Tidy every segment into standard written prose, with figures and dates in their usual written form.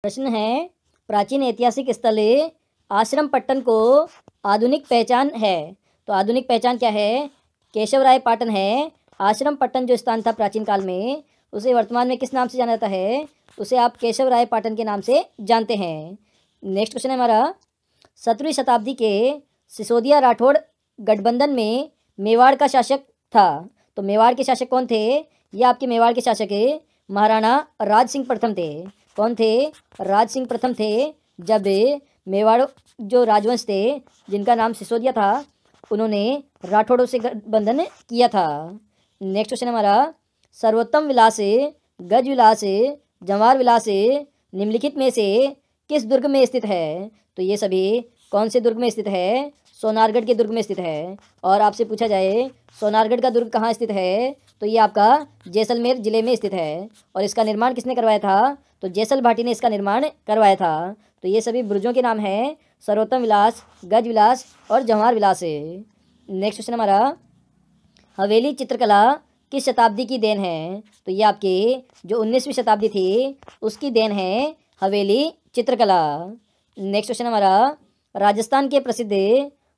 प्रश्न है, प्राचीन ऐतिहासिक स्थल आश्रमपट्टन को आधुनिक पहचान है। तो आधुनिक पहचान क्या है? केशवराय पाटन है। आश्रमपट्टन जो स्थान था प्राचीन काल में, उसे वर्तमान में किस नाम से जाना जाता है? उसे आप केशवराय पाटन के नाम से जानते हैं। नेक्स्ट क्वेश्चन है हमारा, 17वीं शताब्दी के सिसोदिया राठौड़ गठबंधन में मेवाड़ का शासक था। तो मेवाड़ के शासक कौन थे? ये आपके मेवाड़ के शासक महाराणा राज सिंह प्रथम थे। कौन थे? राज सिंह प्रथम थे। जब मेवाड़ जो राजवंश थे जिनका नाम सिसोदिया था, उन्होंने राठौड़ों से गठबंधन किया था। नेक्स्ट क्वेश्चन हमारा, सर्वोत्तम विलास, गज विलास, जवाहर विलास निम्नलिखित में से किस दुर्ग में स्थित है? तो ये सभी कौन से दुर्ग में स्थित है? सोनारगढ़ के दुर्ग में स्थित है। और आपसे पूछा जाए सोनारगढ़ का दुर्ग कहाँ स्थित है, तो ये आपका जैसलमेर ज़िले में स्थित है। और इसका निर्माण किसने करवाया था? तो जैसल भाटी ने इसका निर्माण करवाया था। तो ये सभी बुर्जों के नाम हैं, सर्वोत्तम विलास, गज विलास और जवाहर विलास। नेक्स्ट क्वेश्चन हमारा, हवेली चित्रकला किस शताब्दी की देन है? तो ये आपके जो 19वीं शताब्दी थी उसकी देन है हवेली चित्रकला। नेक्स्ट क्वेश्चन हमारा, राजस्थान के प्रसिद्ध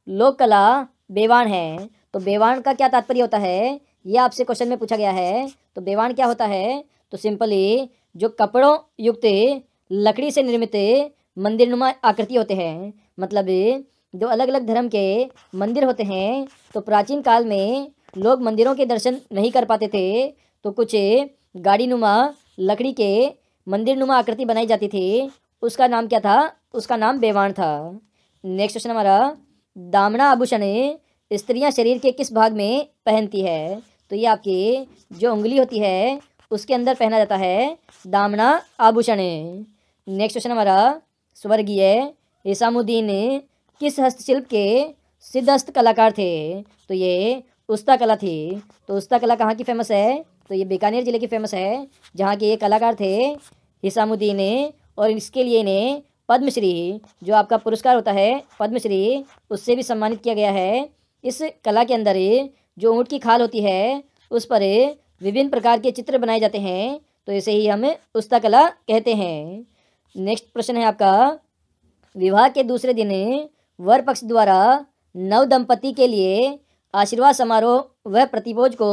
लोक कला बेवाण है। तो बेवाण का क्या तात्पर्य होता है? ये आपसे क्वेश्चन में पूछा गया है। तो बेवाण क्या होता है? तो सिंपली जो कपड़ों युक्त लकड़ी से निर्मित मंदिरनुमा आकृति होते हैं। मतलब जो अलग अलग धर्म के मंदिर होते हैं, तो प्राचीन काल में लोग मंदिरों के दर्शन नहीं कर पाते थे, तो कुछ गाड़ीनुमा लकड़ी के मंदिरनुमा आकृति बनाई जाती थी। उसका नाम क्या था? उसका नाम बेवाण था। नेक्स्ट क्वेश्चन हमारा, दामना आभूषण स्त्रियां शरीर के किस भाग में पहनती है? तो ये आपकी जो उंगली होती है उसके अंदर पहना जाता है दामना आभूषण। नेक्स्ट क्वेश्चन हमारा, स्वर्गीय हिसामुद्दीन किस हस्तशिल्प के सिद्ध हस्त कलाकार थे? तो ये उस्ता कला थी। तो उस्ता कला कहाँ की फेमस है? तो ये बीकानेर ज़िले की फेमस है, जहाँ के ये कलाकार थे हिसामुद्दीन। और इसके लिए इन्हें पद्मश्री, जो आपका पुरस्कार होता है पद्मश्री, उससे भी सम्मानित किया गया है। इस कला के अंदर जो ऊँट की खाल होती है उस पर विभिन्न प्रकार के चित्र बनाए जाते हैं, तो इसे ही हम उस्ता कला कहते हैं। नेक्स्ट प्रश्न है आपका, विवाह के दूसरे दिन वर पक्ष द्वारा नव दंपति के लिए आशीर्वाद समारोह व प्रतिभोज को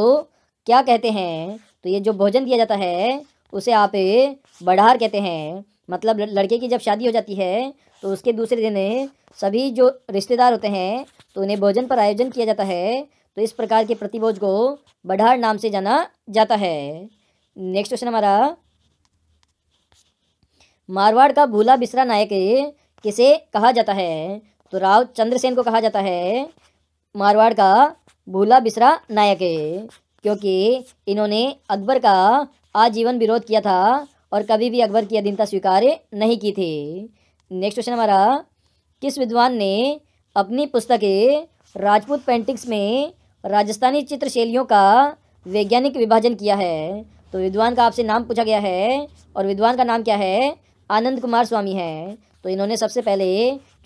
क्या कहते हैं? तो ये जो भोजन दिया जाता है उसे आप बढ़ार कहते हैं। मतलब लड़के की जब शादी हो जाती है तो उसके दूसरे दिन सभी जो रिश्तेदार होते हैं तो उन्हें भोजन पर आयोजन किया जाता है। तो इस प्रकार के प्रतिभोज को बढ़ार नाम से जाना जाता है। नेक्स्ट क्वेश्चन हमारा, मारवाड़ का भूला बिसरा नायक किसे कहा जाता है? तो राव चंद्रसेन को कहा जाता है मारवाड़ का भूला बिसरा नायक, क्योंकि इन्होंने अकबर का आजीवन विरोध किया था और कभी भी अकबर की अधीनता स्वीकार नहीं की थी। नेक्स्ट क्वेश्चन हमारा, किस विद्वान ने अपनी पुस्तक राजपूत पेंटिंग्स में राजस्थानी चित्र शैलियों का वैज्ञानिक विभाजन किया है? तो विद्वान का आपसे नाम पूछा गया है और विद्वान का नाम क्या है? आनंद कुमार स्वामी है। तो इन्होंने सबसे पहले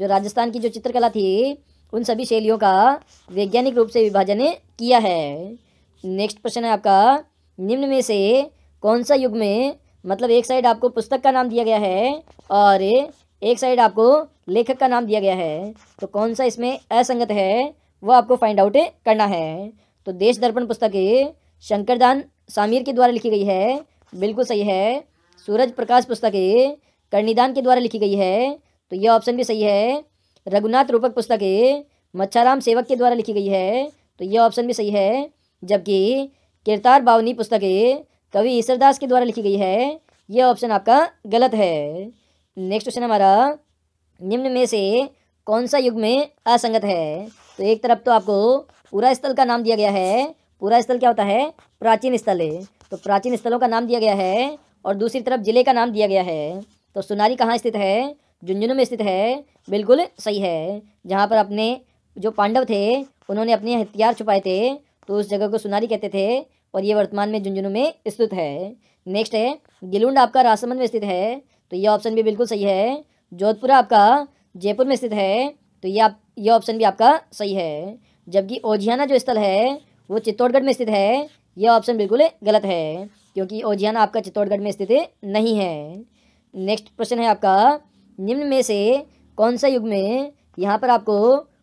जो राजस्थान की जो चित्रकला थी उन सभी शैलियों का वैज्ञानिक रूप से विभाजन किया है। नेक्स्ट प्रश्न है आपका, निम्न में से कौन सा युग में, मतलब एक साइड आपको पुस्तक का नाम दिया गया है और एक साइड आपको लेखक का नाम दिया गया है, तो कौन सा इसमें असंगत है वो आपको फाइंड आउट करना है। तो देश दर्पण पुस्तक शंकरदान सामीर के द्वारा लिखी गई है, बिल्कुल सही है। सूरज प्रकाश पुस्तक कर्णिदान के द्वारा लिखी गई है, तो यह ऑप्शन भी सही है। रघुनाथ रूपक पुस्तक मच्छाराम सेवक के द्वारा लिखी गई है, तो यह ऑप्शन भी सही है। जबकि किरतार बावनी पुस्तक कवि ईसरदास के द्वारा लिखी गई है, यह ऑप्शन आपका गलत है। नेक्स्ट क्वेश्चन हमारा, निम्न में से कौन सा युग में असंगत है? तो एक तरफ तो आपको पूरा स्थल का नाम दिया गया है। पूरा स्थल क्या होता है? प्राचीन स्थल है। तो प्राचीन स्थलों का नाम दिया गया है और दूसरी तरफ जिले का नाम दिया गया है। तो सुनारी कहाँ स्थित है? झुंझुनू में स्थित है, बिल्कुल सही है। जहाँ पर अपने जो पांडव थे उन्होंने अपने हथियार छुपाए थे, तो उस जगह को सुनारी कहते थे और ये वर्तमान में झुंझुनू में स्थित है। नेक्स्ट है, गिलुंड आपका राजसमंद में स्थित है, तो ये ऑप्शन भी बिल्कुल सही है। जोधपुर आपका जयपुर में स्थित है, तो ये ऑप्शन भी आपका सही है। जबकि ओजियाना जो स्थल है वो चित्तौड़गढ़ में स्थित है, यह ऑप्शन बिल्कुल गलत है, क्योंकि ओजियाना आपका चित्तौड़गढ़ में स्थित नहीं है। नेक्स्ट प्रश्न है आपका, निम्न में से कौन सा युग में, यहाँ पर आपको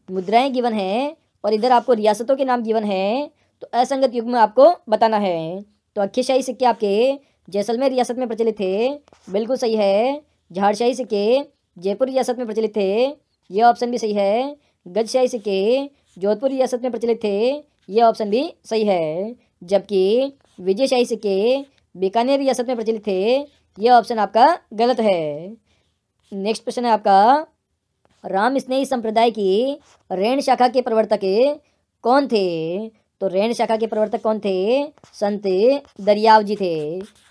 मुद्राएं गिवन है और इधर आपको रियासतों के नाम गिवन है, तो असंगत युग में आपको बताना है। तो अक्खीशाही सिक्के आपके जैसलमेर रियासत में प्रचलित थे, बिल्कुल सही है। झाड़शाही सिक्के जयपुर रियासत में प्रचलित थे, यह ऑप्शन भी सही है। गजशाही सिक्के जोधपुर रियासत में प्रचलित थे, यह ऑप्शन भी सही है। जबकि विजयशाही सिक्के बीकानेर रियासत में प्रचलित थे, यह ऑप्शन आपका गलत है। नेक्स्ट प्रश्न है आपका, राम स्नेही संप्रदाय की रैण शाखा के प्रवर्तक कौन थे? तो रैण शाखा के प्रवर्तक कौन थे? संत दरियाव जी थे।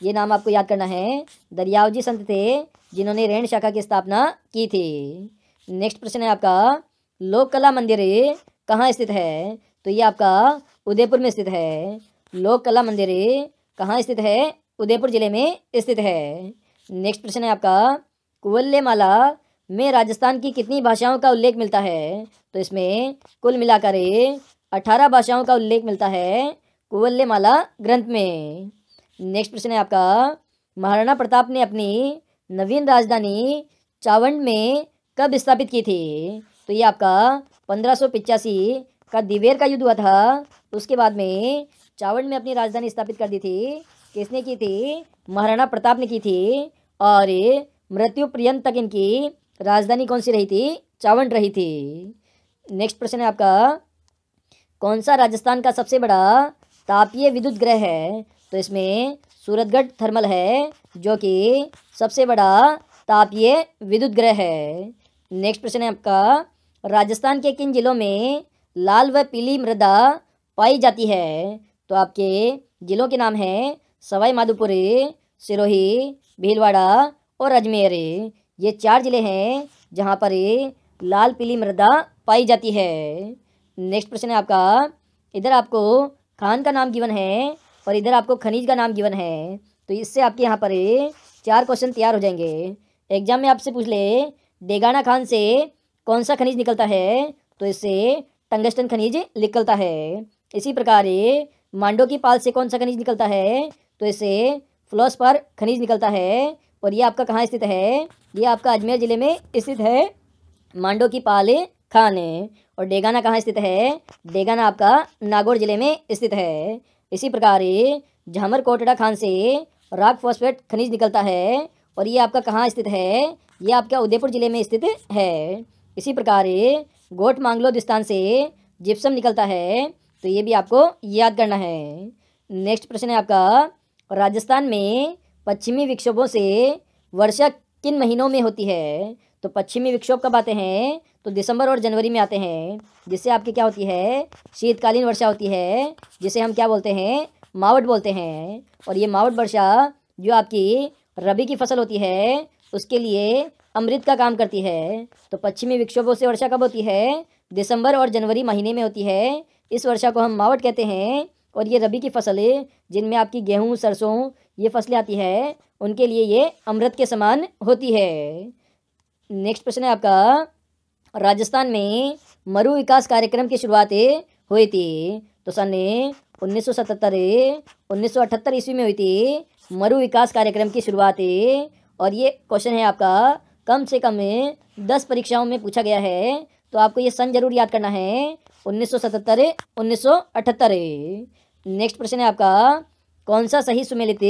ये नाम आपको याद करना है। दरियाव जी संत थे जिन्होंने रैण शाखा की स्थापना की थी। नेक्स्ट प्रश्न है आपका, लोक कला मंदिर कहाँ स्थित है? तो ये आपका उदयपुर में स्थित है। लोक कला मंदिर कहाँ स्थित है? उदयपुर जिले में स्थित है। नेक्स्ट प्रश्न है आपका, कुवल्यमाला में राजस्थान की कितनी भाषाओं का उल्लेख मिलता है? तो इसमें कुल मिलाकर 18 भाषाओं का उल्लेख मिलता है कुवल्यमाला ग्रंथ में। नेक्स्ट प्रश्न है आपका, महाराणा प्रताप ने अपनी नवीन राजधानी चावंड में कब स्थापित की थी? तो ये आपका 1585 का दिवेर का युद्ध हुआ था, उसके बाद में चावंड में अपनी राजधानी स्थापित कर दी थी। किसने की थी? महाराणा प्रताप ने की थी। और मृत्यु पर्यंत तक इनकी राजधानी कौन सी रही थी? चावंड रही थी। नेक्स्ट प्रश्न है आपका, कौन सा राजस्थान का सबसे बड़ा तापीय विद्युत ग्रह है? तो इसमें सूरतगढ़ थर्मल है जो कि सबसे बड़ा तापीय विद्युत ग्रह है। नेक्स्ट प्रश्न है आपका, राजस्थान के किन जिलों में लाल व पीली मृदा पाई जाती है? तो आपके जिलों के नाम हैं सवाई माधोपुर, सिरोही, भीलवाड़ा और अजमेर। ये 4 जिले हैं जहाँ पर लाल पीली मृदा पाई जाती है। नेक्स्ट प्रश्न है आपका, इधर आपको खान का नाम गिवन है और इधर आपको खनिज का नाम गिवन है। तो इससे आपके यहाँ पर 4 क्वेश्चन तैयार हो जाएंगे। एग्जाम में आपसे पूछ ले, डेगाना खान से कौन सा खनिज निकलता है? तो इससे टंगस्टन खनिज निकलता है। इसी प्रकार मांडो की पाल से कौन सा खनिज निकलता है? तो इससे फ्लोस्फर खनिज निकलता है। और ये आपका कहाँ स्थित है? ये आपका अजमेर ज़िले में स्थित है, मांडो की पाल खान। और डेगाना कहाँ स्थित है? डेगाना आपका नागौर जिले में स्थित है। इसी प्रकार झामर कोटड़ा खान से रॉक फॉस्फेट खनिज निकलता है और ये आपका कहाँ स्थित है? ये आपका उदयपुर जिले में स्थित है। इसी प्रकार गोट मांगलोदिस्तान से जिप्सम निकलता है, तो ये भी आपको याद करना है। नेक्स्ट प्रश्न है आपका, राजस्थान में पश्चिमी विक्षोभों से वर्षा किन महीनों में होती है? तो पश्चिमी विक्षोभ कब आते हैं? तो दिसंबर और जनवरी में आते हैं, जिससे आपकी क्या होती है? शीतकालीन वर्षा होती है, जिसे हम क्या बोलते हैं? मावट बोलते हैं। और ये मावट वर्षा जो आपकी रबी की फसल होती है उसके लिए अमृत का काम करती है। तो पश्चिमी विक्षोभों से वर्षा कब होती है? दिसंबर और जनवरी महीने में होती है। इस वर्षा को हम मावट कहते हैं। और ये रबी की फसलें जिनमें आपकी गेहूँ, सरसों ये फसलें आती है, उनके लिए ये अमृत के समान होती है। नेक्स्ट प्रश्न है आपका, राजस्थान में मरु विकास कार्यक्रम की शुरुआत हुई थी? तो सन 1977 1978 ईस्वी में हुई थी मरु विकास कार्यक्रम की शुरुआत। और ये क्वेश्चन है आपका कम से कम 10 परीक्षाओं में पूछा गया है, तो आपको ये सन जरूर याद करना है, 1977 1978। नेक्स्ट प्रश्न है आपका, कौन सा सही सुमेलित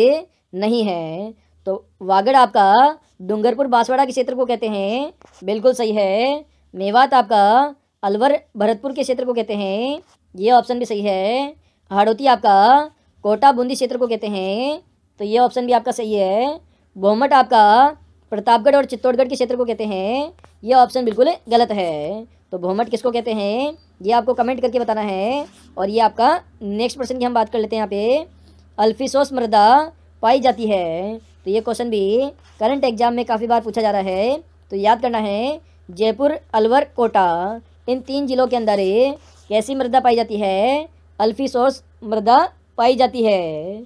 नहीं है? तो वागड़ आपका डूंगरपुर बांसवाड़ा के क्षेत्र को कहते हैं, बिल्कुल सही है। मेवात आपका अलवर भरतपुर के क्षेत्र को कहते हैं, ये ऑप्शन भी सही है। हाड़ौती आपका कोटा बूंदी क्षेत्र को कहते हैं, तो ये ऑप्शन भी आपका सही है। भोमट आपका प्रतापगढ़ और चित्तौड़गढ़ के क्षेत्र को कहते हैं, ये ऑप्शन बिल्कुल गलत है। तो भोमट किसको कहते हैं ये आपको कमेंट करके बताना है। और ये आपका नेक्स्ट प्रश्न की हम बात कर लेते हैं। यहाँ पे अल्फिसोस मृदा पाई जाती है, तो ये क्वेश्चन भी करंट एग्जाम में काफ़ी बार पूछा जा रहा है, तो याद करना है। जयपुर, अलवर, कोटा इन 3 जिलों के अंदर कैसी मृदा पाई जाती है? अल्फिसोस मृदा पाई जाती है।